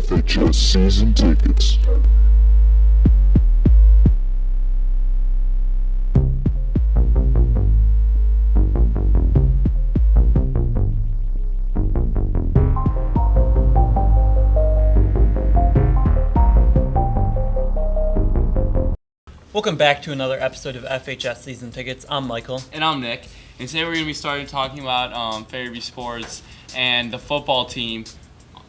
Fhs Season Tickets. Welcome back to another episode of FHS Season Tickets. I'm Michael. And I'm Nick. And today we're going to be starting talking about Fairview Sports and the football team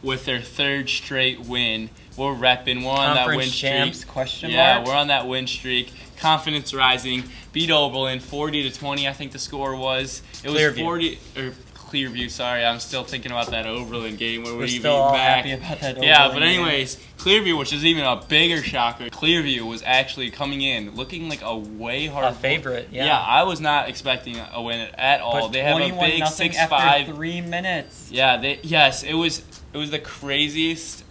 with their third straight win. We're repping. We're on that win streak. Champs, question yeah, mark? We're on that win streak. Confidence rising. Beat Oberlin 40-20, I think the score was. It was Clearview. Clearview, sorry. I'm still thinking about that Oberlin game where We're we still beat all back. happy about that Yeah, Oberlin but game. anyways, Clearview, which is even a bigger shocker. Clearview was actually coming in looking like a way harder A favorite, yeah. Yeah, I was not expecting a win at all. But They have a big 21-0 6-5. after 3 minutes. Yeah, it was the craziest.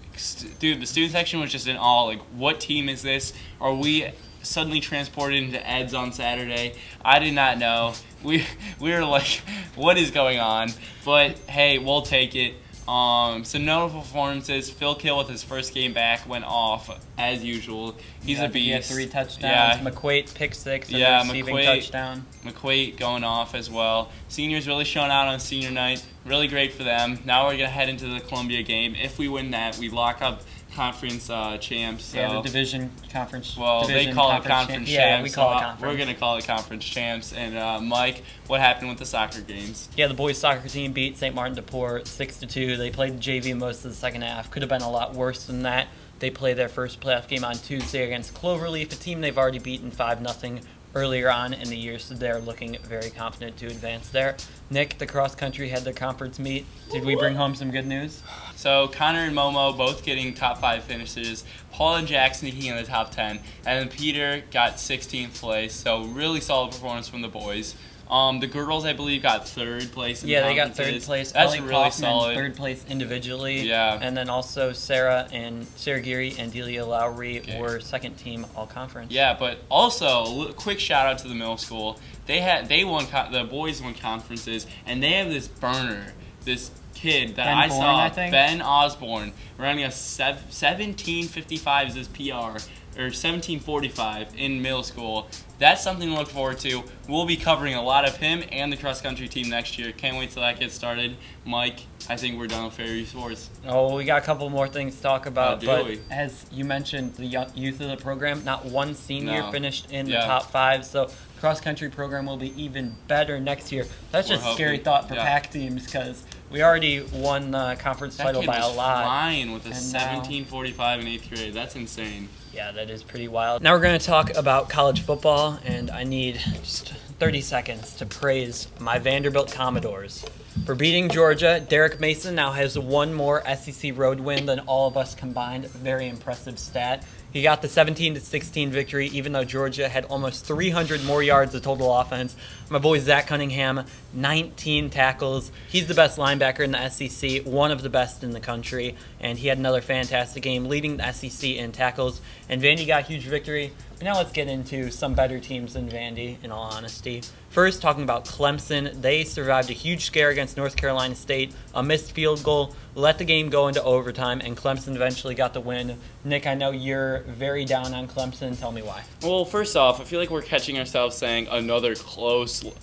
Dude, the student section was just in awe. Like, what team is this? Are we suddenly transported into Ed's on Saturday? I did not know. We were like, what is going on? But hey, we'll take it. Some notable performances. Phil Kill with his first game back went off as usual. He's a beast. He had 3 touchdowns. Yeah. McQuaid pick 6 and a receiving touchdown. McQuaid going off as well. Seniors really showing out on senior night. Really great for them. Now we're going to head into the Columbia game. If we win that, we lock up conference champs. So. Yeah, the division conference. Well, they call it conference champs. Yeah, we call it so conference. We're going to call it conference champs. And Mike, what happened with the soccer games? Yeah, the boys soccer team beat St. Martin de Port 6-2. They played JV most of the second half. Could have been a lot worse than that. They play their first playoff game on Tuesday against Cloverleaf, a team they've already beaten 5-0 earlier on in the year, so they're looking very confident to advance there. Nick, the cross country had their conference meet. Did we bring home some good news? So Connor and Momo both getting top 5 finishes. Paul and Jack sneaking in the top 10. And then Peter got 16th place. So really solid performance from the boys. The girls, I believe, got 3rd place in Yeah, they got conferences. 3rd place. That's Ellie really Kaufman, solid. 3rd place individually. Yeah. And then also Sarah Geary and Delia Lowry were second team all conference. Yeah, but also a quick shout out to the middle school. The boys won conferenses, and they have this burner, this kid that I saw, Ben Osborne, running a 17:55 is his PR. Or 17:45 in middle school. That's something to look forward to. We'll be covering a lot of him and the cross-country team next year. Can't wait till that gets started. Mike, I think we're done with Fairview Sports. Oh, we got a couple more things to talk about. Do we? As you mentioned, the youth of the program, not one senior finished in the Yeah. top 5. So cross-country program will be even better next year. That's just a scary thought for PAC teams because we already won the conference title by a lot. Flying with a 17:45 in 8th grade. That's insane. Yeah, that is pretty wild. Now we're going to talk about college football, and I need just 30 seconds to praise my Vanderbilt Commodores. For beating Georgia, Derek Mason now has one more SEC road win than all of us combined. Very impressive stat. He got the 17-16 victory, even though Georgia had almost 300 more yards of total offense. My boy Zach Cunningham, 19 tackles. He's the best linebacker in the SEC, one of the best in the country, and he had another fantastic game, leading the SEC in tackles. And Vandy got a huge victory. But now let's get into some better teams than Vandy, in all honesty. First, talking about Clemson, they survived a huge scare against North Carolina State, a missed field goal, let the game go into overtime, and Clemson eventually got the win. Nick, I know you're very down on Clemson. Tell me why. Well, first off, I feel like we're catching ourselves saying another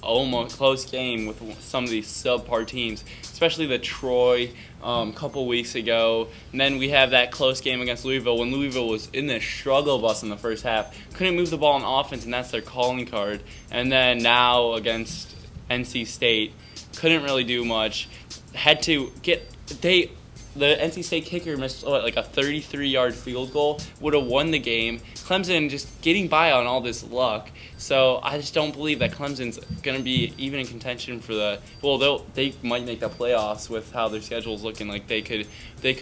almost close game with some of these subpar teams, especially the Troy couple weeks ago. And then we have that close game against Louisville when Louisville was in the struggle bus in the first half. Couldn't move the ball on offense, and that's their calling card. And then now against NC State, couldn't really do much. Had to get the NC State kicker missed like a 33-yard field goal, would have won the game. Clemson just getting by on all this luck. So I just don't believe that Clemson's going to be even in contention for they might make the playoffs with how their schedule's looking. Like they could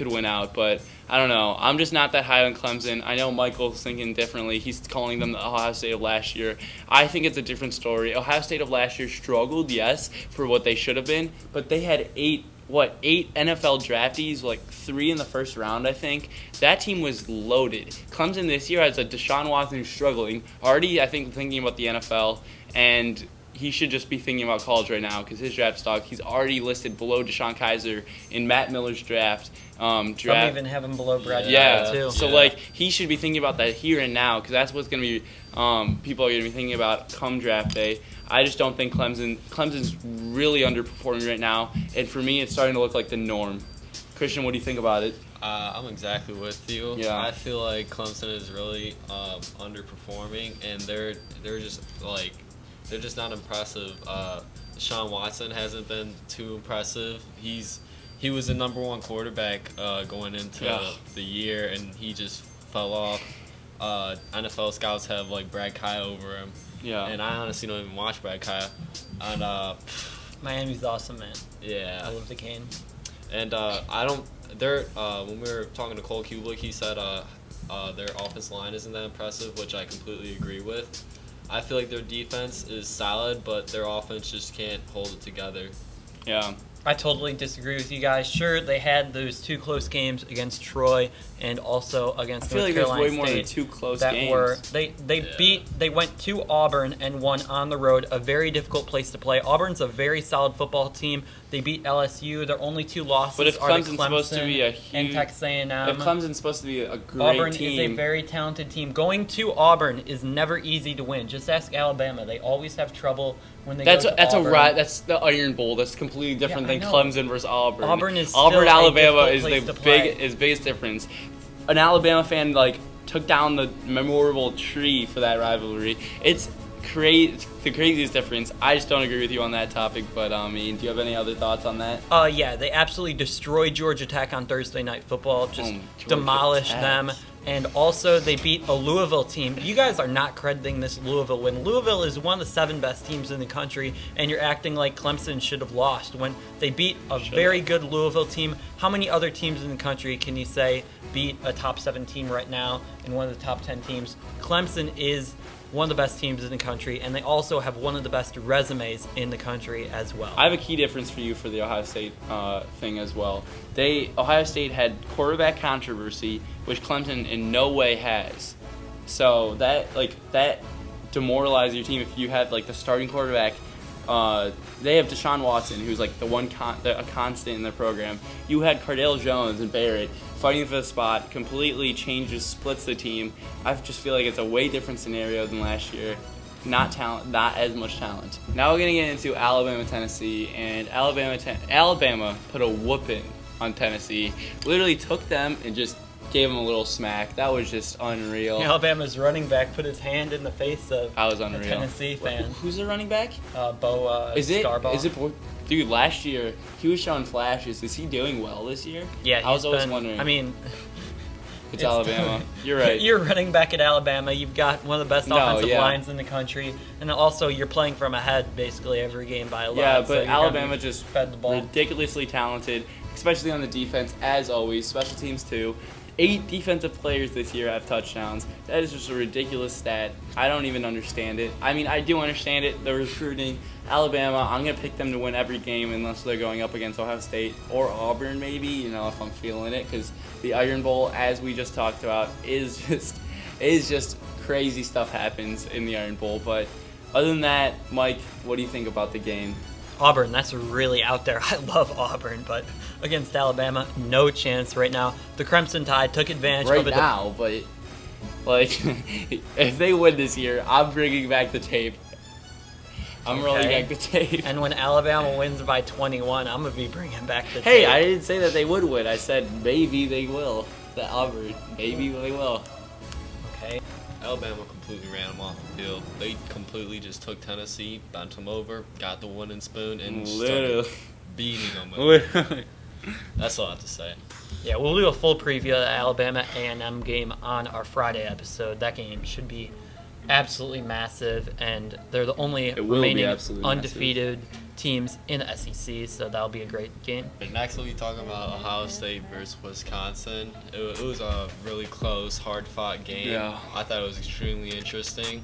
win out, but I don't know. I'm just not that high on Clemson. I know Michael's thinking differently. He's calling them the Ohio State of last year. I think it's a different story. Ohio State of last year struggled, yes, for what they should have been, but they had 8 NFL draftees, like 3 in the first round, I think. That team was loaded. Clemson this year has a Deshaun Watson who's struggling, already, I think, thinking about the NFL, and he should just be thinking about college right now because his draft stock, he's already listed below Deshaun Kaiser in Matt Miller's draft. Some even have him below Brad Yeah, too. So he should be thinking about that here and now because that's what's going to be people are going to be thinking about come draft day. I just don't think Clemson's really underperforming right now, and for me, it's starting to look like the norm. Christian, what do you think about it? I'm exactly with you. Yeah. I feel like Clemson is really underperforming, and they're just not impressive. Deshaun Watson hasn't been too impressive. He was the number one quarterback going into the year, and he just fell off. NFL scouts have Brad Kaya over him. Yeah. And I honestly don't even watch Brad Kaya. And Miami's awesome, man. yeah. I love the cane. And I don't. When we were talking to Cole Kublik, he said their offensive line isn't that impressive, which I completely agree with. I feel like their defense is solid, but their offense just can't hold it together. Yeah. I totally disagree with you guys. Sure, they had those 2 close games against Troy and also against North Carolina there's way more than State 2 close that games. They went to Auburn and won on the road, a very difficult place to play. Auburn's a very solid football team. They beat LSU. Their only 2 losses But if are to Clemson's supposed to be a and huge, Texas A&M. if Clemson's supposed to be a great Auburn team, is a very talented team. Going to Auburn is never easy to win. Just ask Alabama. They always have trouble when they go to Auburn. That's the Iron Bowl. That's completely different than know. Clemson versus Auburn. Auburn is still a Alabama difficult is place the to play. biggest difference. An Alabama fan took down the memorable tree for that rivalry. It's the craziest difference. I just don't agree with you on that topic. But do you have any other thoughts on that? Yeah, they absolutely destroyed Georgia Tech on Thursday Night Football. Just demolished them. And also, they beat a Louisville team. You guys are not crediting this Louisville win. Louisville is one of the 7 best teams in the country, and you're acting like Clemson should have lost when they beat a very good Louisville team. How many other teams in the country can you say beat a top 7 team right now and one of the top 10 teams? Clemson is one of the best teams in the country, and they also have one of the best resumes in the country as well. I have a key difference for you for the Ohio State thing as well. Ohio State had quarterback controversy, which Clemson in no way has. So that demoralizes your team if you have the starting quarterback. They have Deshaun Watson, who's a constant in their program. You had Cardale Jones and Barrett fighting for the spot, completely splits the team. I just feel like it's a way different scenario than last year. Not as much talent. Now we're gonna get into Alabama, Tennessee, and Alabama put a whooping on Tennessee. Literally took them and just gave them a little smack. That was just unreal. Alabama's running back put his hand in the face of I was unreal. a Tennessee fan. Who's the running back? Bo Scarborough. Is it? Dude, last year he was showing flashes. Is he doing well this year? Yeah, I was always wondering. I mean, it's Alabama. You're right. You're running back at Alabama. You've got one of the best offensive lines in the country, and also you're playing from ahead basically every game by a lot. Yeah, but so Alabama just fed the ball. Ridiculously talented, especially on the defense as always. Special teams too. 8 defensive players this year have touchdowns. That is just a ridiculous stat. I don't even understand it. I mean, I do understand it. The recruiting, Alabama, I'm going to pick them to win every game unless they're going up against Ohio State or Auburn maybe, if I'm feeling it. Because the Iron Bowl, as we just talked about, is just crazy stuff happens in the Iron Bowl. But other than that, Mike, what do you think about the game? Auburn, that's really out there. I love Auburn, but against Alabama, no chance right now. The Crimson Tide took advantage of it. But if they win this year, I'm bringing back the tape. I'm rolling back the tape. And when Alabama wins by 21, I'm going to be bringing back the tape. Hey, I didn't say that they would win. I said maybe they will. The Auburn, maybe they will. Okay. Alabama completely ran them off the field. They completely just took Tennessee, bent them over, got the wooden spoon, and started beating them. Literally. That's all I have to say. Yeah, we'll do a full preview of the Alabama A&M game on our Friday episode. That game should be absolutely massive, and they're the only remaining undefeated teams in the SEC, so that'll be a great game. Next, we'll be talking about Ohio State versus Wisconsin. It was a really close, hard-fought game. Yeah. I thought it was extremely interesting.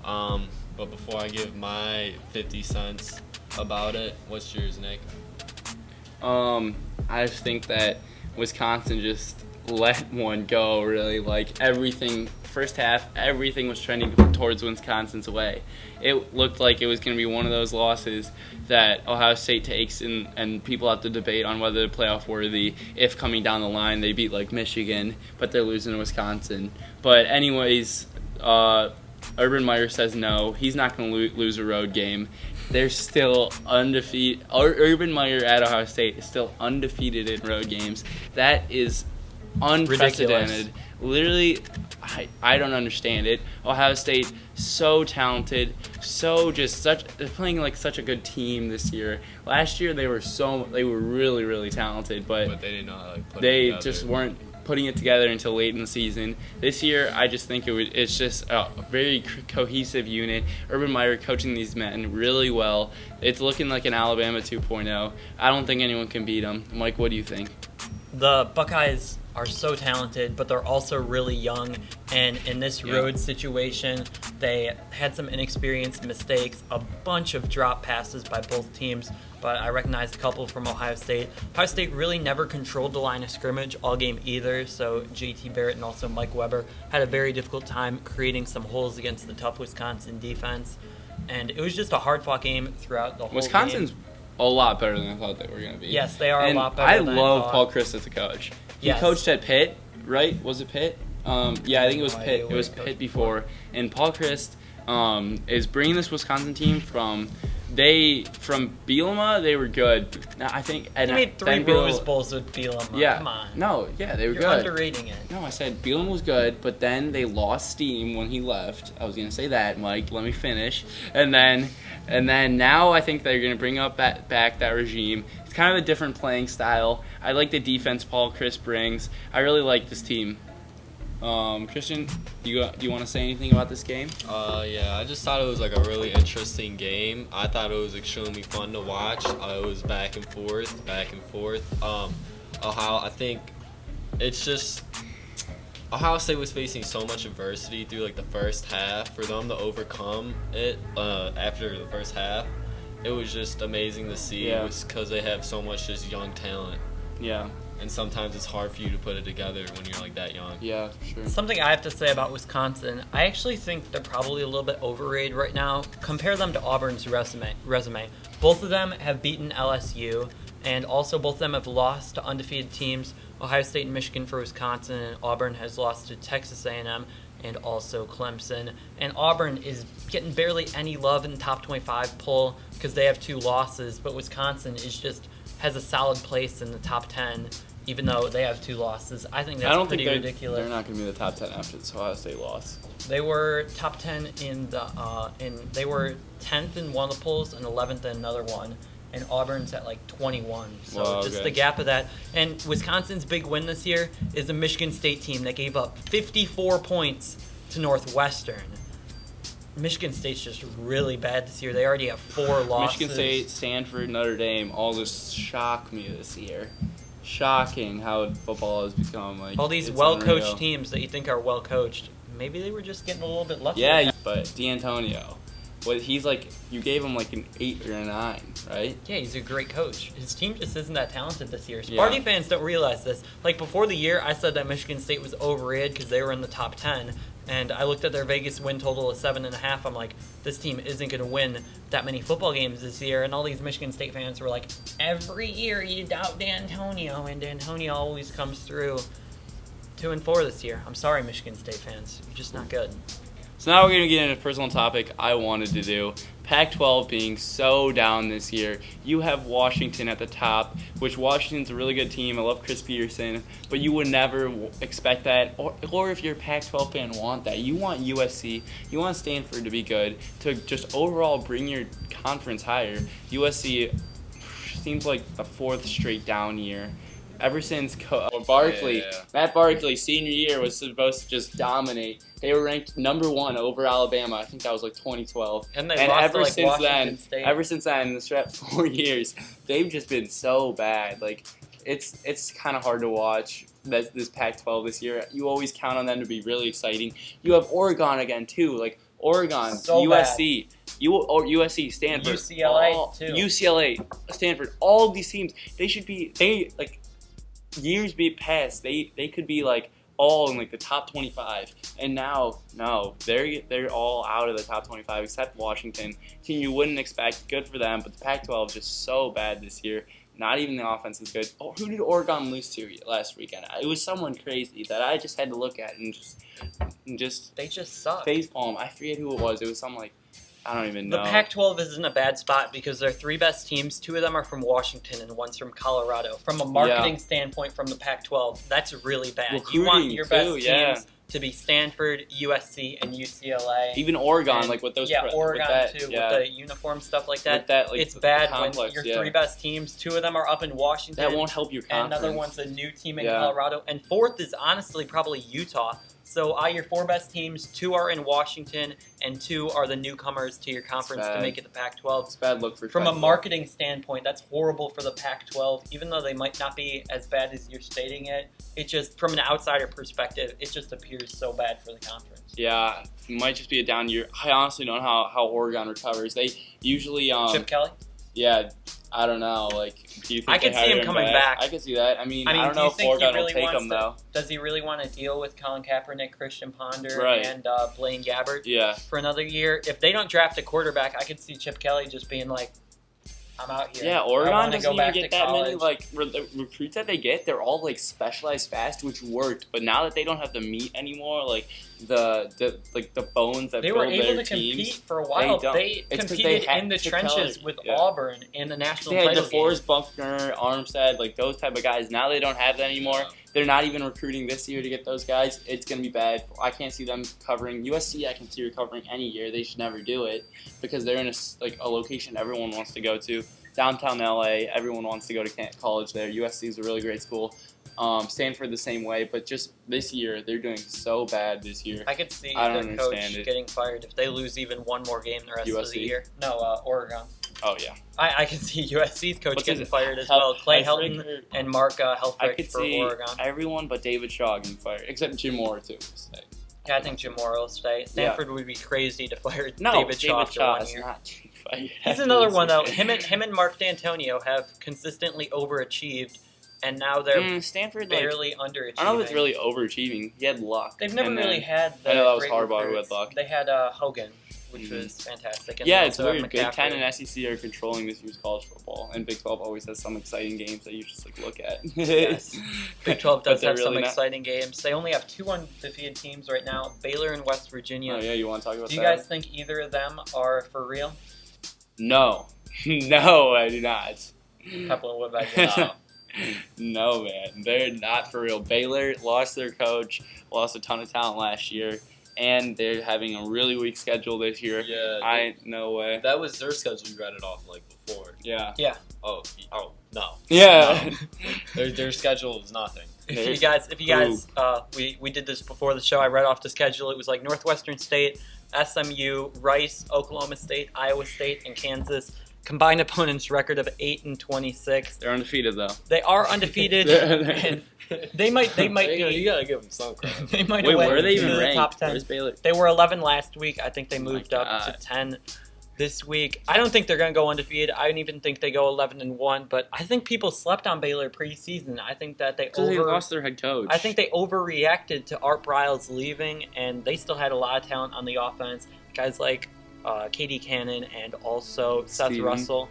But before I give my 50 cents about it, what's yours, Nick? I just think that Wisconsin just let one go, really. Like, everything, first half, everything was trending towards Wisconsin's way. It looked like it was going to be one of those losses that Ohio State takes, and people have to debate on whether they're playoff worthy if coming down the line they beat, like, Michigan, but they're losing to Wisconsin. But anyways, Urban Meyer says no. He's not going to lose a road game. They're still undefeated. Urban Meyer at Ohio State is still undefeated in road games. That is unprecedented. Ridiculous. Literally, I don't understand it. Ohio State, so talented, they're playing like such a good team this year. Last year they were really, really talented, but they didn't know how to put it they together. just weren't putting it together until late in the season. This year, I just think it's just a very cohesive unit. Urban Meyer coaching these men really well. It's looking like an Alabama 2.0. I don't think anyone can beat them. Mike, what do you think? The Buckeyes are so talented, but they're also really young. And in this road situation, they had some inexperienced mistakes, a bunch of drop passes by both teams. But I recognized a couple from Ohio State. Ohio State really never controlled the line of scrimmage all game either, so J.T. Barrett and also Mike Weber had a very difficult time creating some holes against the tough Wisconsin defense. And it was just a hard-fought game throughout the whole Wisconsin's game. a lot better than I thought they were going to be. Yes, they are and a lot better I than I love thought. Paul Chryst as a coach. He Yes. coached at Pitt, right? Was it Pitt? Yeah, I think it was No Pitt. idea It where was he coached Pitt before. And Paul Chryst is bringing this Wisconsin team from Bielema. They were good. Now, I think They made 3 then Rose Bowls with Bielema. Yeah. Come on. No, yeah, they were You're good. underrating it. No, I said Bielema was good, but then they lost steam when he left. I was gonna say that, Mike. Let me finish. And then now I think they're gonna bring up back that regime. It's kind of a different playing style. I like the defense Paul Chryst brings. I really like this team. Christian, do you want to say anything about this game? Yeah, I just thought it was like a really interesting game. I thought it was extremely fun to watch. It was back and forth. I think it's just Ohio State was facing so much adversity through like the first half. For them to overcome it after the first half, it was just amazing to see. Yeah. It was because they have so much just young talent, Yeah. and sometimes it's hard for you to put it together when you're like that young. Yeah, sure. Something I have to say about Wisconsin, I actually think they're probably a little bit overrated right now. Compare them to Auburn's resume. Both of them have beaten LSU, and also both of them have lost to undefeated teams, Ohio State and Michigan for Wisconsin, and Auburn has lost to Texas A&M and also Clemson. And Auburn is getting barely any love in the top 25 poll because they have 2 losses, but Wisconsin has a solid place in the top 10. Even though they have 2 losses. I think that's pretty ridiculous. They're not going to be the top 10 after this Ohio State loss. They were top 10 they were 10th in one of the polls and 11th in another one. And Auburn's at like 21. So Wow, just okay. the gap of that. And Wisconsin's big win this year is the Michigan State team that gave up 54 points to Northwestern. Michigan State's just really bad this year. They already have 4 losses. Michigan State, Stanford, Notre Dame all just shock me this year. Shocking how football has become. Like All these it's well-coached unreal. teams that you think are well-coached, maybe they were just getting a little bit lucky. Yeah, but D'Antonio, he's like, you gave him like an 8 or a 9, right? Yeah, he's a great coach. His team just isn't that talented this year. Yeah. Sparty fans don't realize this. Like, before the year, I said that Michigan State was overrated because they were in the top 10. And I looked at their Vegas win total of 7.5. I'm like, this team isn't going to win that many football games this year. And all these Michigan State fans were like, every year you doubt D'Antonio, and D'Antonio always comes through. 2-4 this year. I'm sorry, Michigan State fans. You're just not good. So now we're going to get into a personal topic I wanted to do. Pac-12 being so down this year. You have Washington at the top, which Washington's a really good team. I love Chris Peterson, but you would never expect that. Or if you're a Pac-12 fan, want that. You want USC, you want Stanford to be good, to just overall bring your conference higher. USC seems like a 4th straight down year. Ever since Barkley, Yeah. Matt Barkley, senior year, was supposed to just dominate. They were ranked number 1 over Alabama. I think that was like 2012. And they lost to, like, Washington State. Ever since then, in the 4 years, they've just been so bad. Like, it's kind of hard to watch this Pac-12 this year. You always count on them to be really exciting. You have Oregon again too, like Oregon, So USC. USC, Stanford, UCLA, too. UCLA, Stanford, all of these teams, they years be past, they could be like all in like the top 25, and now no, they're all out of the top 25 except Washington, team you wouldn't expect. Good for them, but the Pac-12 is just so bad this year. Not even the offense is good. Oh, who did Oregon lose to last weekend? It was someone crazy that I just had to look at and just They just suck. facepalm. I forget who it was. It was some like I don't even know. The Pac-12 is in a bad spot because their 3 best teams, 2 of them are from Washington and one's from Colorado. From a marketing standpoint from the Pac-12, that's really bad. You want your best teams to be Stanford, USC, and UCLA. Even Oregon, And, like with those. Oregon with that, too, yeah. with the uniform stuff like that. With that, like, it's the bad complex, when your 3 best teams, 2 of them are up in Washington. That won't help your And conference. another one's a new team in Colorado. And 4th is honestly probably Utah. So out of your 4 best teams, 2 are in Washington, and 2 are the newcomers to your conference to make it the Pac-12. It's a bad look for From a Pac-12. marketing standpoint, that's horrible for the Pac-12. Even though they might not be as bad as you're stating it, it just, from an outsider perspective, it just appears so bad for the conference. Yeah, it might just be a down year. I honestly don't know how Oregon recovers. They usually Chip Kelly? Yeah, I don't know. Like, do you think I could they see hire him coming back. I could see that. I mean, I don't do know you if think Oregon he really will take wants him to, though. Does he really want to deal with Colin Kaepernick, Christian Ponder, Right. and Blaine Gabbert Yeah. for another year? If they don't draft a quarterback, I could see Chip Kelly just being like, I'm out here. Yeah, I Oregon wanna doesn't go even back get to that many college. like the recruits that they get. They're all like specialized fast, which worked. But now that they don't have the meat anymore, like the bones that They build were able their to compete teams, for a while. don't. They It's 'cause competed they had in the Chip trenches Kelly. with Yeah. Auburn in the national They had title game. DeForest Buckner, Armstead, like those type of guys. Now they don't have that anymore. Yeah. They're not even recruiting this year to get those guys. It's going to be bad. I can't see them covering USC. I can see recovering any year. They should never do it because they're in a location everyone wants to go to. Downtown LA, everyone wants to go to college there. USC is a really great school. Stanford the same way, but just this year they're doing so bad this year. I could see I the don't coach understand it. getting fired if they lose even one more game the rest of USC? the year. No, Oregon. Oh yeah, I can see USC's coach What's getting his- fired as Hel- well. Clay Helfrich Helton and Mark I Helfrich could for see Oregon. everyone but David Shaw getting fired, except Jim Moore too. Yeah, I think Jim Moore will stay. Stanford would be crazy to fire No, David Shaw after 1 is year. not getting fired. He's another one though. Him and Mark D'Antonio have consistently overachieved, and now they're Stanford barely underachieving. I don't know if it's really overachieving. He had luck. They've never And really then- had the I know that was great Harbaugh who recruits. had luck. They had Hogan, which Mhm. was fantastic. And Yeah, they it's also had weird. Big McCaffrey. Ten and SEC are controlling this year's college football, and Big 12 always has some exciting games that you just look at. Yes. Big 12 But does they're have some really not- exciting games. They only have 2 undefeated teams right now, Baylor and West Virginia. Oh yeah, you want to talk about Do you that? guys think either of them are for real? No, no, I do not. Couple of what about No, man, they're not for real. Baylor lost their coach, lost a ton of talent last year, and they're having a really weak schedule this year. Yeah, No way. that was their schedule. You read it off like before. Yeah. Oh no. Yeah. Their schedule is nothing. If you guys, we did this before the show. I read off the schedule. It was like Northwestern State, SMU, Rice, Oklahoma State, Iowa State, and Kansas. Combined opponents record of 8-26. They're undefeated though. They are undefeated, and they might You be. gotta give them some credit. They might Wait, win where are they into even the ranked? top 10. Where's Baylor? They were 11 last week. I think they Oh my moved up to God. 10 this week. I don't think they're going to go undefeated. I don't even think they go 11-1. But I think people slept on Baylor preseason. I think that they They lost their head coach. I think they overreacted to Art Briles leaving, and they still had a lot of talent on the offense. Guys like Katie Cannon and also Seth Steven. Russell.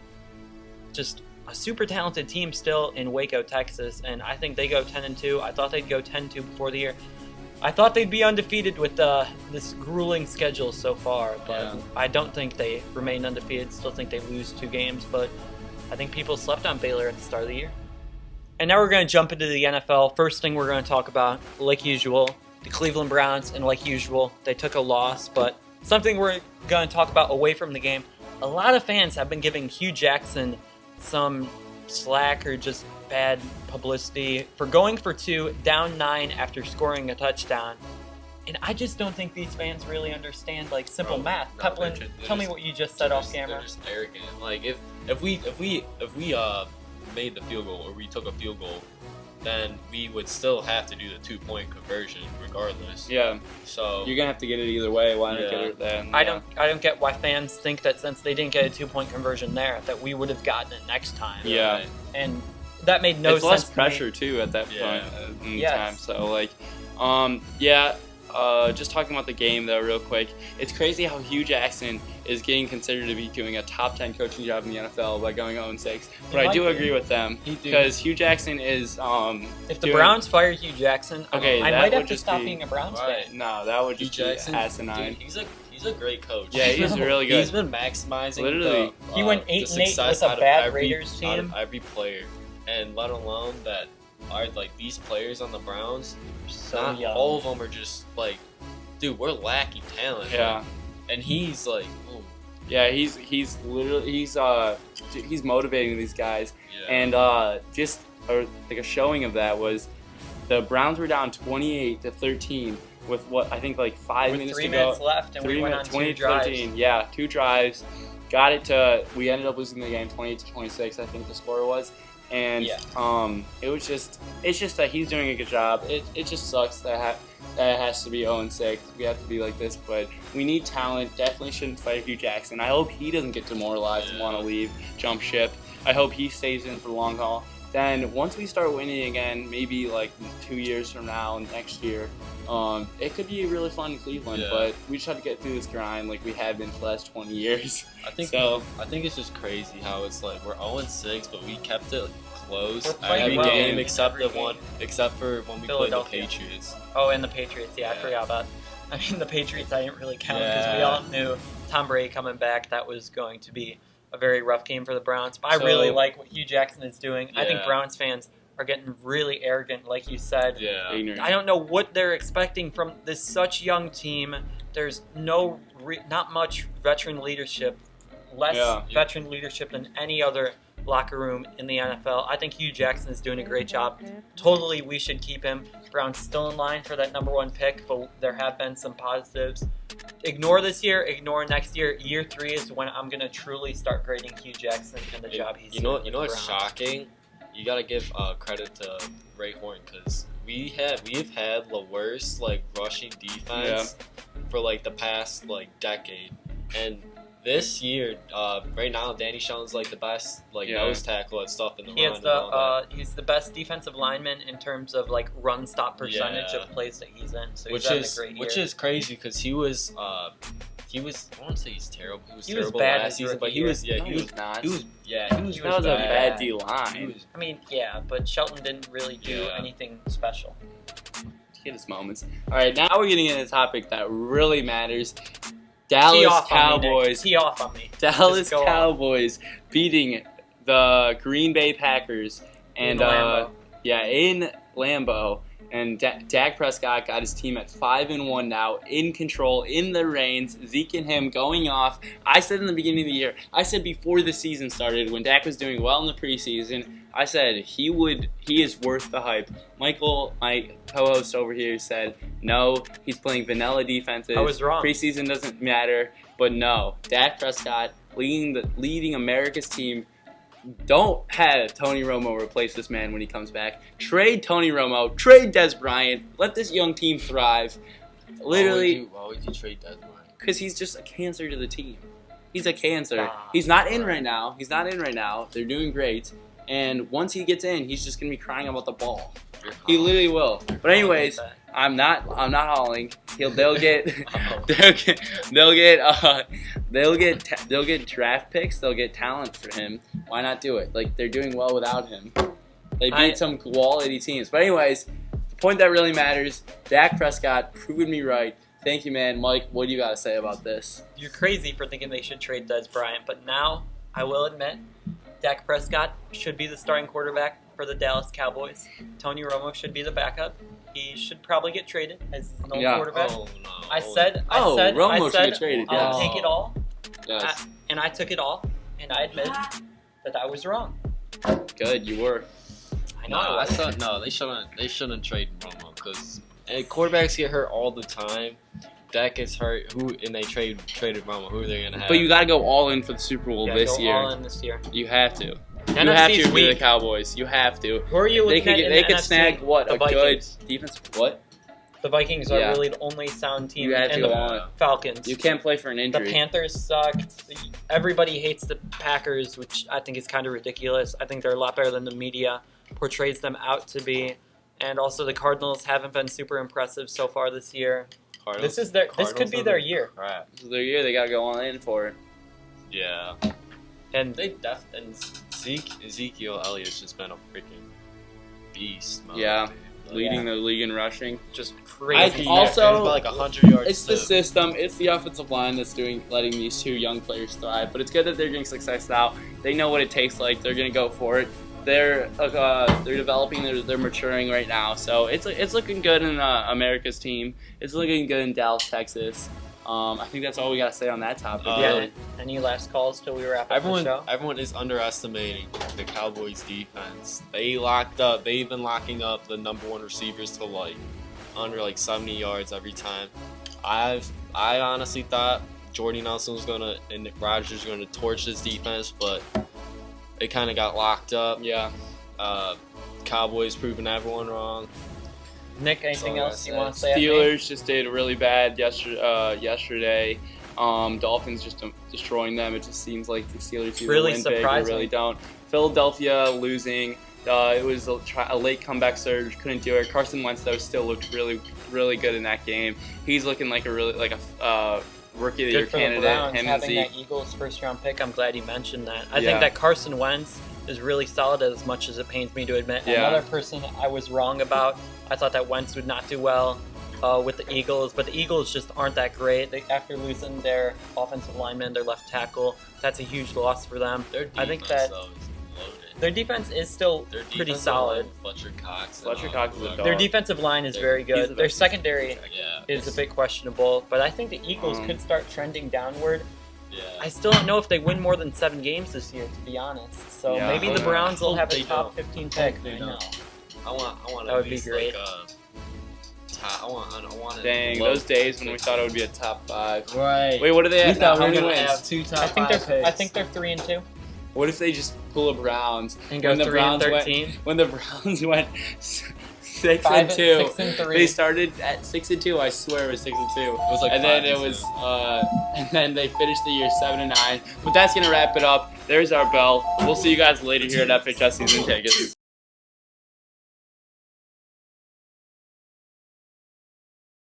Just a super talented team still in Waco, Texas, and I think they go 10-2. I thought they'd go 10-2 before the year. I thought they'd be undefeated with this grueling schedule so far, but Yeah. I don't think they remain undefeated. Still think they lose 2 games, but I think people slept on Baylor at the start of the year. And now we're going to jump into the NFL. First thing we're going to talk about, like usual, the Cleveland Browns, and like usual, they took a loss, but something we're going to talk about away from the game. A lot of fans have been giving Hugh Jackson some slack or just bad publicity for going for 2, down 9 after scoring a touchdown. And I just don't think these fans really understand like simple Bro, math. no, Coupland, they're tell me just- what you just said off camera. They're just arrogant. Like if we made the field goal or we took a field goal, then we would still have to do the 2-point conversion regardless. Yeah. So You're gonna have to get it either way. Why not Yeah. get it then? I don't get why fans think that since they didn't get a 2-point conversion there, that we would have gotten it next time. Yeah. And that made no it's sense. less to me. pressure too at that Yeah. point in Yes. time. So like, just talking about the game though, real quick. It's crazy how Hugh Jackson is getting considered to be doing a top 10 coaching job in the NFL by going 0-6. But I might do be. agree with them He do. because Hugh Jackson is If the doing- Browns fire Hugh Jackson, Okay, I that might have would to just stop be- being a Browns Right. fan. No, that would Hugh just Jackson, be asinine. dude, he's a great coach. Yeah, he's really good. He's been maximizing. Literally. He went the 8-8 with success a out of bad every- Raiders out team. of every player, and let alone that are like these players on the Browns. So Not young. all of them are just like, dude, we're lacking talent. Yeah. and he's like, oh, Yeah, he's literally he's motivating these guys, yeah. and just like a showing of that was the Browns were down 28-13 with what I think like 5 with minutes 3 to minutes go. left, and we went on 2 drives. 20-13. Yeah, 2 drives. Got it to. We ended up losing the game 28-26. I think the score was, and Yeah. it's just that he's doing a good job. It just sucks that it has to be 0-6. We have to be like this, but we need talent. Definitely shouldn't fire Hugh Jackson. I hope he doesn't get demoralized and want to leave, jump ship. I hope he stays in for the long haul. Then once we start winning again, maybe like 2 years from now, next year, it could be really fun in Cleveland. Yeah. But we just have to get through this grind like we have been for the last 20 years. I think So I think it's just crazy how it's like we're 0-6, but we kept it close We're playing every well game in except every the one, except for when we played the Philadelphia. Patriots. Oh, and the Patriots. Yeah, I Yeah. forgot about. I mean, the Patriots I didn't really count because we Yeah. all knew Tom Brady coming back. That was going to be a very rough game for the Browns. But I So- really like what Hugh Jackson is doing. I think Yeah. Browns fans are getting really arrogant, like you said. Yeah, ignorant. I don't know what they're expecting from this such young team. There's not much veteran leadership, less Yeah. veteran leadership than any other locker room in the NFL. I think Hugh Jackson is doing a great job. Totally, we should keep him. Brown's still in line for that #1 pick, but there have been some positives. Ignore this year, ignore next year. Year 3 is when I'm going to truly start grading Hugh Jackson and the job he's You doing. know, with you know the what's Browns. shocking? You gotta give credit to Ray Horn because we've had the worst like rushing defense for like the past like decade, and this year, right now, Danny Shelton's like the best like Yeah. nose tackle and stuff in the He run. has and all that. he's the best defensive lineman in terms of like run stop percentage Yeah. of plays that he's in. So he's which having is a great year. which is crazy because he was I won't say he's terrible. He was He was terrible bad last his season, but rookie he was No, he was not. he was He That was a bad. bad D line. I mean, yeah, but Shelton didn't really do Yeah. anything special. He had his moments. All right, now we're getting into a topic that really matters. Tee Dallas off on me, Nick. Cowboys. Tee off on me. Dallas Just go on. Cowboys beating the Green Bay Packers and Lambeau. in Lambeau. And Dak Prescott got his team at 5-1 now, in control, in the reins. Zeke and him going off. I said in the beginning of the year, I said before the season started, when Dak was doing well in the preseason, I said he is worth the hype. Michael, my co-host over here, said no, he's playing vanilla defenses. I was wrong. Preseason doesn't matter, but no, Dak Prescott leading America's team. Don't have Tony Romo replace this man when he comes back. Trade Tony Romo. Trade Des Bryant. Let this young team thrive. Literally, why would you trade that line? because he's just a cancer to the team. He's a cancer. Stop. He's not in right now. They're doing great. And once he gets in, he's just gonna be crying about the ball. He literally will. But anyways, I'm not hauling. They'll get draft picks. They'll get talent for him. Why not do it? Like, they're doing well without him. They beat some quality teams. But anyways, the point that really matters, Dak Prescott proving me right. Thank you, man. Mike, what do you got to say about this? You're crazy for thinking they should trade Des Bryant, but now I will admit Dak Prescott should be the starting quarterback for the Dallas Cowboys. Tony Romo should be the backup. He should probably get traded as an old quarterback. Oh no! Romo should get traded, I'll yes. take it all, Yes. and I took it all, and I admit that I was wrong. Good, you were. I know. No, I thought no. They shouldn't trade Romo because quarterbacks get hurt all the time. Dak gets hurt. And they traded Romo. Who are they gonna have? But you got to go all in for the Super Bowl Yeah, this go year. all in this year. You have to. You NFC have to is if you're the weak. Cowboys. You have to. Who are you They looking could at in they the could NFC? snag what The a good Vikings. defense. What? The Vikings are Yeah. really the only sound team, You had to and go the on. Falcons. You can't play for an The injury. Panthers sucked. Everybody hates the Packers, which I think is kind of ridiculous. I think they're a lot better than the media portrays them out to be. And also the Cardinals haven't been super impressive so far this year. Cardinals, This could be their year. Crap. This is their year. They gotta go all in for it. Yeah. And And Ezekiel Elliott's just been a freaking beast. Man. Yeah. Like, Leading the league in rushing. just I crazy. also- like 100 yards. It's the system. It's the offensive line that's letting these two young players thrive. But it's good that they're getting success now. They know what it takes. Like they're gonna go for it. They're developing. They're maturing right now. So it's looking good in America's team. It's looking good in Dallas, Texas. I think that's all we gotta say on that topic. Yeah. Any last calls till we wrap up the show? Everyone is underestimating the Cowboys defense. They've been locking up the number one receivers to under 70 yards every time. I honestly thought Jordy Nelson was and Rodgers was gonna torch this defense, but it kind of got locked up. Yeah. Cowboys proving everyone wrong. Nick, anything Sorry, else you I want to said say? Steelers just did really bad yesterday. Dolphins just destroying them. It just seems like the Steelers either Really win big or surprising. really don't. Philadelphia losing. It was a late comeback surge. Couldn't do it. Carson Wentz though still looked really, really good in that game. He's looking like a rookie of the year Good for the candidate. Browns Him and having Zeke. that Eagles first round pick. I'm glad you mentioned that. I Yeah. think that Carson Wentz is really solid, as much as it pains me to admit. Yeah. Another person I was wrong about. I thought that Wentz would not do well with the Eagles, but the Eagles just aren't that great. After losing their offensive lineman, their left tackle, that's a huge loss for them. Their defense, I think that though, is loaded. their defense is still Their pretty defensive solid. line, Fletcher Cox. Fletcher Cox is a whoever. dog. Their defensive line is very He's the good. Their best. secondary Yeah. is a bit questionable, but I think the Eagles Um, could start trending downward. Yeah. I still don't know if they win more than 7 games this year, to be honest. So Yeah. maybe the Yeah. Browns will Hope have a they top don't. 15 pick. Hope they I don't. know. I want That would at be least great. I want Dang, low those days when we thought it would be a top 5. Right. Wait, what are they We at now? thought How we were many gonna wins? have 2 top I think 5 they're picks. I think they're 3-2 What if they just pull a Browns and go when the 3-13. when the Browns went 6-2? 6-3. They started at 6-2. I swear it was 6-2. It was like And then 5-2. it was, and then they finished the year 7-9. But that's gonna wrap it up. There's our bell. We'll see you guys later here at Fhs Season Tickets.